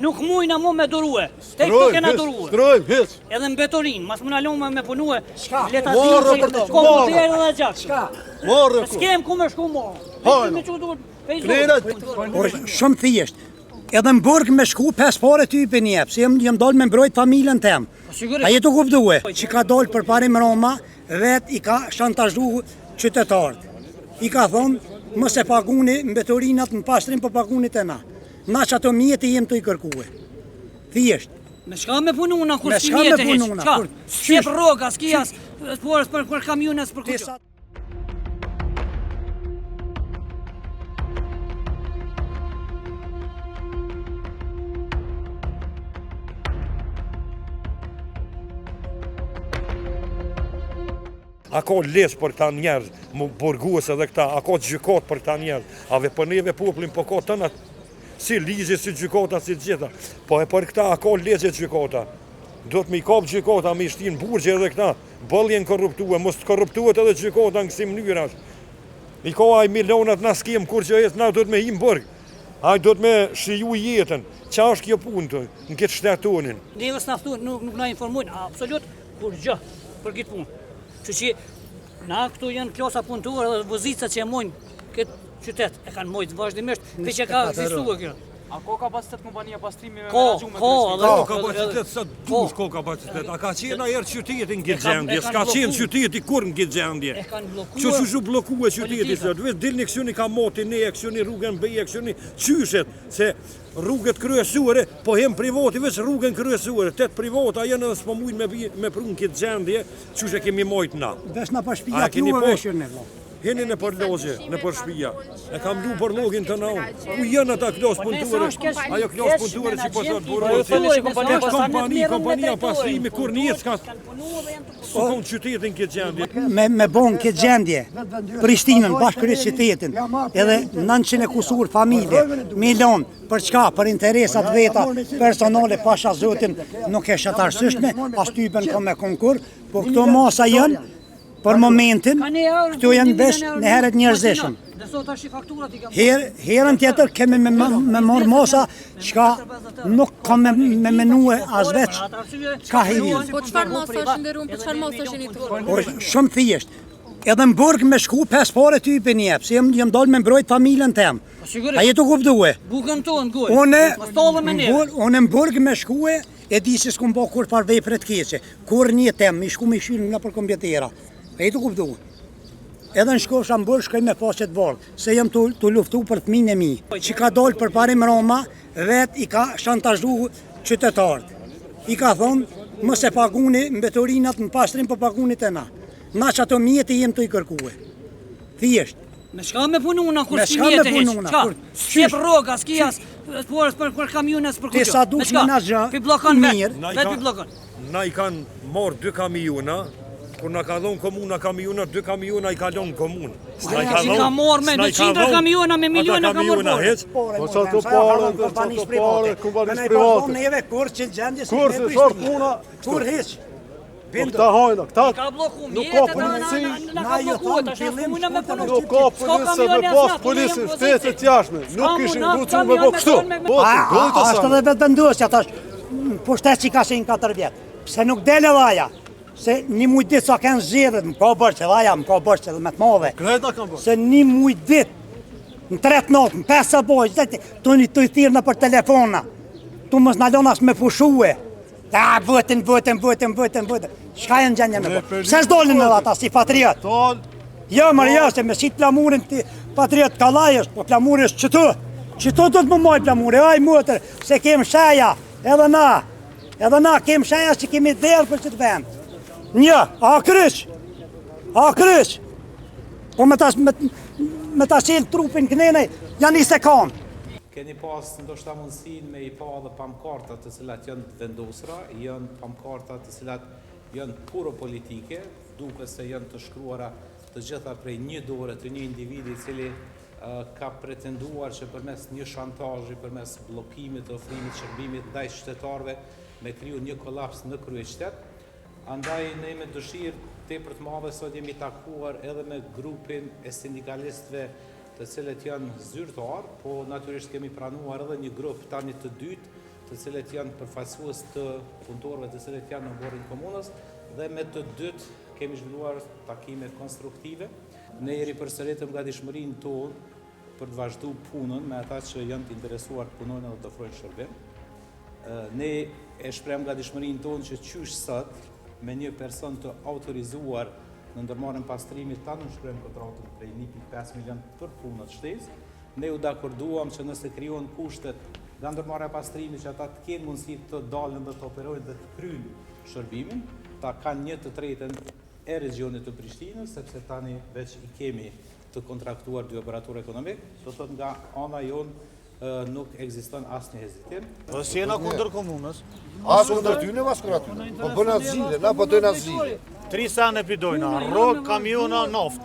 Nuk mujna mu me durue, te këto kena durue. Strojmë, hiç. Edhe në betorin, mas më nalon me punue, leta Morë zi për të ko më të edhe dhe gjak. Morë ku. S'kem ku me shku morë. Hajna. Shumë thjesht. Edhe në burg me shku 5 pare ty për njep, se jam dalë me mbrojt familjen tem. A jetu kuptue, që ka dalë për parim Roma, vet i ka shantazhu qytetarët. I ka thonë, mos e paguni mbetorinat në pastrim për pagunit e na. Na që ato mjeti jem të i kërkue. Thjesht. Me shka me pununa, kur Me s'ki shka me mjete heq. pununa, Qa? kur- Shqip roga, s'ki as, për kamiones, për kuqo. A ka lesë për këta njerëz, më burgues edhe këta, a ka gjykat për këta njerëz, a ve për neve poplin po ka tëna, si ligje, si gjykata, si gjitha, po e për këta a ka legje gjykata, do të me i kap gjykata, me i shtin burgje edhe këta, bëlljen korruptue, mos të korruptuet edhe gjykata në kësi mënyrash. I ka aj milionat na s'kem kur që jetë, na do të me him burg, aj do të me shiju jetën, qa është kjo punë të, në këtë shtetonin. Neve s'naftu, nuk na informojnë, absolut, kur gjë, për këtë punë. Që që na këtu janë klasa punëtuar dhe vozica që e mojnë këtë qytet, e kanë mojtë vazhdimisht, për që ka egzistuar kjo. A ka kapacitet kompania pastrimi me Ka kapacitet sa dush ka kapacitet. A ka qenë ajer qytetin këtë gjendje, s'ka qenë qyteti kur në këtë gjendje. E kanë Që blokuar. shu blokue qyteti, se vetë dilni kësuni ka moti ne, kësuni rrugën bëje, kësuni qyshet, se rrugët kryesuare, po hem privati veç rrugën kryesuare, tet privata janë edhe s'po mujnë me prunë këtë gjendje, qyshe kemi mojt na. Vesh na pa A shpija keni t'juve po? veshën e vlo. Heni në për logje, në për shpia. E kam lu për login të nau. Ku janë ata klas punëtuare? Ajo klas punëtuare që po thot burrë. Kompania pastrimi kur njët s'ka s'kon qytetin këtë gjendje. Me bon këtë gjendje, Prishtinën, bashkërisht qytetin, edhe 900 kusur familje, milion, për çka? Për interesat veta personale, pasha zotin, nuk e shatarësyshme, as typen ka me konkur, po këto masa janë, për momentin, këtu janë vesh në heret njerëzishëm. Herën tjetër kemi me marrë mosa qka nuk ka me menue as veç ka hirin. Po çfarë masa është nderuar, po çfarë masa është një Shumë thjesht. Edhe në burg me shku 5 pare ty për njep, se jam dalë me mbrojt familjen tem. A jetu kuptue? Bukën tonë, gojë. Unë në burg me shkue, e di se s'kum po kur par vepre të keqe. Kur një tem, mi shku me shyrë nga për kompjetera. A jetu kuptue? Edhe në shkosha më burg, shkoj me paset varg, se jam të luftu për të minë e mi. Që ka dalë për parim Roma, vet i ka shantazhu qytetarët. I ka thonë, mos e paguni mbetorinat në pastrim për pagunit e na. Na që ato mjeti jem të i kërkue. Thjesht. Me shka me pununa, kur Me s'ki shka me mjete heq. pununa, Qa? kur- Shqip roga, s'ki as, për kamiones, për kuqo. Ti sa dush me na gjë, Pi blokon mirë. vetë, vetë pi blokon. Na i kanë marrë 2 kamiona, kur na ka dhonë komuna kamiona, 2 kamiona i ka dhonë komunë. Si ka morë me 200 kamiona, me miliona ka morë borë. Po sa të parë, kompanisë private. Neve kur që gjendje si Kur se short puna, Kur hiq. po këta hajna, këta Ka bloku nuk mjetë, ka polici, na ka blokuar, tash as mujna me punu. nuk ka polici, me pas polici, shtetet jashme, nuk ishin gucu me bo kështu. Po, dojtë të Ashtë sa. edhe vetë vendosja, tash, po shtet që ka shenë 4 vjetë. Pse nuk dele vaja, se një mujt ditë sa kënë zhjedhet, më ka bërë që vaja, më ka bërë që dhe me të madhe. Kreta kam bërë. Se një mujt ditë, në 3 natë, në 5 saboj, të i thirë në për telefona, tu mos në lona me fushue. Vëtin. Shka e në gjendje me bërë? Pse s'dolin edhe ata si patriot? Ton, Jo, mërë jo, se me si plamurin ti patriot kalaj është, po plamuri është qëtu. Qëtu do të më mojë plamuri, aj mutër, se kem shaja, edhe na kem shaja që kemi delë për që të vend. Një, a kryq, po me ta qelë trupin kënene, janë i se kanë. Keni pas ndoshta mundësin me i pa dhe pamkarta të cilat janë të vendosura, janë pamkarta të cilat janë puro politike, duke se janë të shkruara të gjitha prej një dore të një individi cili ka pretenduar që përmes një shantazhi, përmes bllokimit të ofrimit shërbimit ndaj qytetarëve me kriju një kolaps në kryeqytet. Andaj ne me dëshirë tepër të madhe sot jemi takuar edhe me grupin e sindikalistëve të cilët janë zyrtar, po natyrisht kemi pranuar edhe një grup tani të dytë të cilët janë përfaqësues të punëtorëve të cilët janë në borën e komunës dhe me të dytë kemi zhvilluar takime konstruktive. Ne i ripërsëritëm gatishmërinë tonë për të vazhdu punën me ata që janë të interesuar të punojnë dhe të ofrojnë shërbim. Ne e shprehëm gatishmërinë tonë që qysh sot me një person të autorizuar në ndërmarrjen e pastrimit ta nënshkruajmë kontratën prej 1.5 milion për punët shtesë. Ne u dakorduam që nëse krijohen kushtet nga ndërmarrja e pastrimit që ata të kenë mundësi të dalën dhe të operojnë dhe të kryejnë shërbimin, ta kanë 1/3 e regionit të Prishtinës, sepse tani veç i kemi të kontraktuar dy operatorë ekonomik, do thot nga ana jonë nuk ekziston asnjë hezitim. Po si jena kundër komunës? As kundër ty, as kundër aty. Po bën azile, na po dojnë azile. 3 sene pidojna, rrok, kamiona, naft.